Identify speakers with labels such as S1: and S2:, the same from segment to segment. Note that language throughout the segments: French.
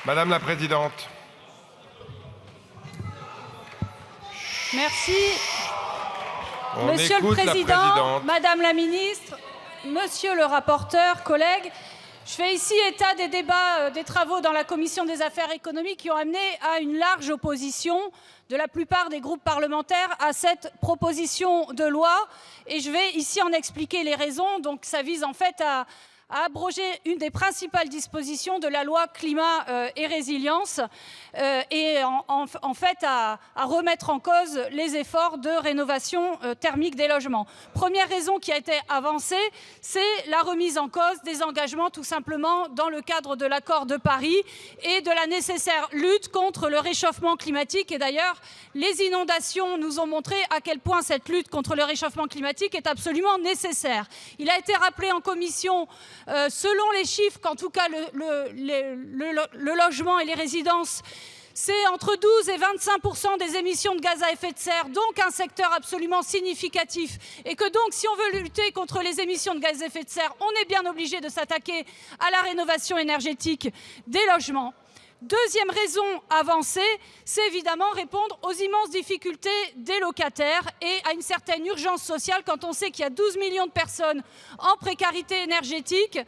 S1: Madame la Présidente.
S2: Merci.
S1: On
S2: Monsieur le
S1: écoute la
S2: Président,
S1: Présidente.
S2: Madame la Ministre, Monsieur le rapporteur, collègues, je fais ici état des débats, des travaux dans la Commission des affaires économiques qui ont amené à une large opposition de la plupart des groupes parlementaires à cette proposition de loi. Et je vais ici en expliquer les raisons. Donc ça vise en fait à abroger une des principales dispositions de la loi climat et résilience et en fait à remettre en cause les efforts de rénovation thermique des logements. Première raison qui a été avancée, c'est la remise en cause des engagements tout simplement dans le cadre de l'accord de Paris et de la nécessaire lutte contre le réchauffement climatique. Et d'ailleurs, les inondations nous ont montré à quel point cette lutte contre le réchauffement climatique est absolument nécessaire. Il a été rappelé en commission selon les chiffres qu'en tout cas le logement et les résidences, c'est entre 12 et 25% des émissions de gaz à effet de serre, donc un secteur absolument significatif. Et que donc, si on veut lutter contre les émissions de gaz à effet de serre, on est bien obligé de s'attaquer à la rénovation énergétique des logements. Deuxième raison avancée, c'est évidemment répondre aux immenses difficultés des locataires et à une certaine urgence sociale quand on sait qu'il y a 12 millions de personnes en précarité énergétique,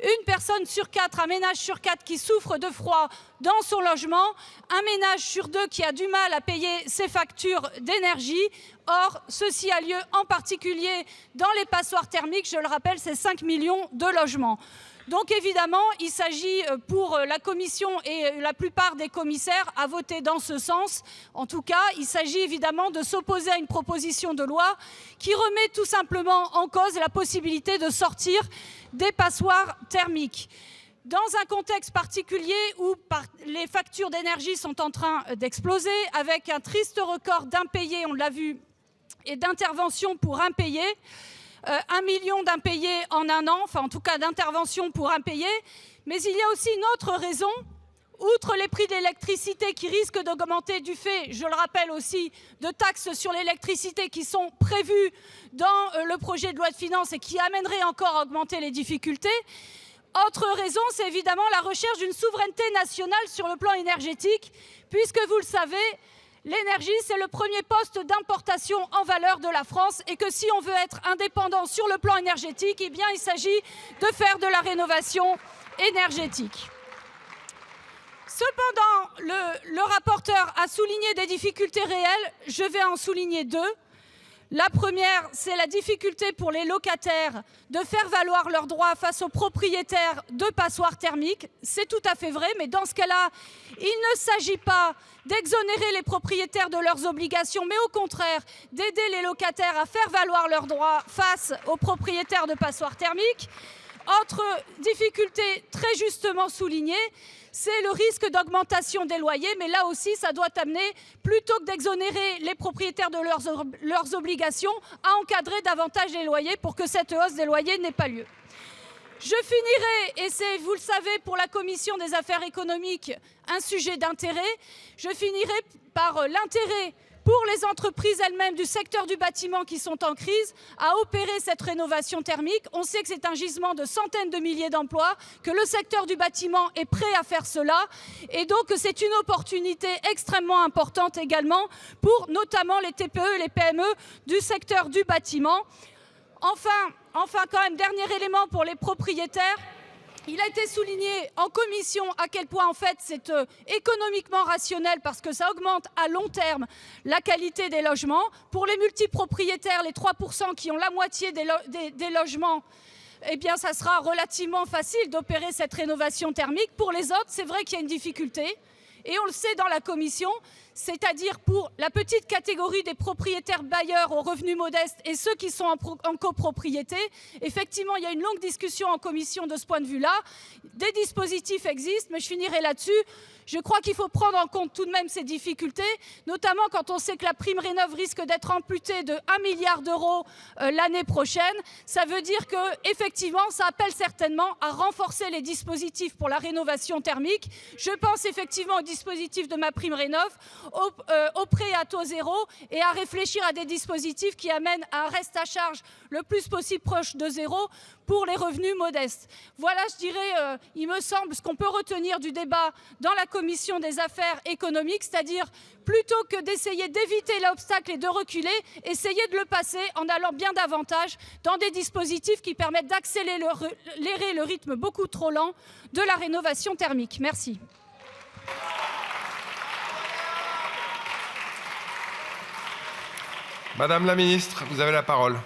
S2: une personne sur 4, un ménage sur 4 qui souffre de froid dans son logement, un ménage sur 2 qui a du mal à payer ses factures d'énergie. Or, ceci a lieu en particulier dans les passoires thermiques, je le rappelle, c'est 5 millions de logements. Donc évidemment, il s'agit pour la Commission et la plupart des commissaires à voter dans ce sens. En tout cas, il s'agit évidemment de s'opposer à une proposition de loi qui remet tout simplement en cause la possibilité de sortir des passoires thermiques. Dans un contexte particulier où les factures d'énergie sont en train d'exploser, avec un triste record d'impayés, on l'a vu, et d'interventions pour impayés, 1 million d'impayés en un an, enfin en tout cas d'interventions pour impayés. Mais il y a aussi une autre raison, outre les prix de l'électricité qui risquent d'augmenter du fait, je le rappelle aussi, de taxes sur l'électricité qui sont prévues dans le projet de loi de finances et qui amèneraient encore à augmenter les difficultés. Autre raison, c'est évidemment la recherche d'une souveraineté nationale sur le plan énergétique, puisque vous le savez, l'énergie, c'est le premier poste d'importation en valeur de la France et que si on veut être indépendant sur le plan énergétique, eh bien, il s'agit de faire de la rénovation énergétique. Cependant, le rapporteur a souligné des difficultés réelles. Je vais en souligner deux. La première, c'est la difficulté pour les locataires de faire valoir leurs droits face aux propriétaires de passoires thermiques. C'est tout à fait vrai, mais dans ce cas-là, il ne s'agit pas d'exonérer les propriétaires de leurs obligations, mais au contraire d'aider les locataires à faire valoir leurs droits face aux propriétaires de passoires thermiques. Autre difficulté très justement soulignée, c'est le risque d'augmentation des loyers, mais là aussi, ça doit amener, plutôt que d'exonérer les propriétaires de leurs obligations, à encadrer davantage les loyers pour que cette hausse des loyers n'ait pas lieu. Je finirai, et c'est, vous le savez, pour la Commission des affaires économiques, un sujet d'intérêt, je finirai par l'intérêt pour les entreprises elles-mêmes du secteur du bâtiment qui sont en crise, à opérer cette rénovation thermique. On sait que c'est un gisement de centaines de milliers d'emplois, que le secteur du bâtiment est prêt à faire cela, et donc c'est une opportunité extrêmement importante également pour notamment les TPE et les PME du secteur du bâtiment. Enfin, quand même, dernier élément pour les propriétaires. Il a été souligné en commission à quel point en fait c'est économiquement rationnel parce que ça augmente à long terme la qualité des logements. Pour les multipropriétaires, les 3% qui ont la moitié des logements, eh bien ça sera relativement facile d'opérer cette rénovation thermique. Pour les autres, c'est vrai qu'il y a une difficulté. Et on le sait dans la commission, c'est-à-dire pour la petite catégorie des propriétaires bailleurs aux revenus modestes et ceux qui sont en copropriété. Effectivement, il y a une longue discussion en commission de ce point de vue-là. Des dispositifs existent, mais je finirai là-dessus. Je crois qu'il faut prendre en compte tout de même ces difficultés, notamment quand on sait que la prime Rénov' risque d'être amputée de 1 milliard d'euros l'année prochaine. Ça veut dire qu'effectivement, ça appelle certainement à renforcer les dispositifs pour la rénovation thermique. Je pense effectivement aux dispositif de MaPrimeRénov', au prêt à taux zéro et à réfléchir à des dispositifs qui amènent à un reste à charge le plus possible proche de zéro pour les revenus modestes. Voilà, je dirais, il me semble, ce qu'on peut retenir du débat dans la commission des affaires économiques, c'est-à-dire plutôt que d'essayer d'éviter l'obstacle et de reculer, essayer de le passer en allant bien davantage dans des dispositifs qui permettent d'accélérer le rythme beaucoup trop lent de la rénovation thermique. Merci.
S1: Madame la ministre, vous avez la parole.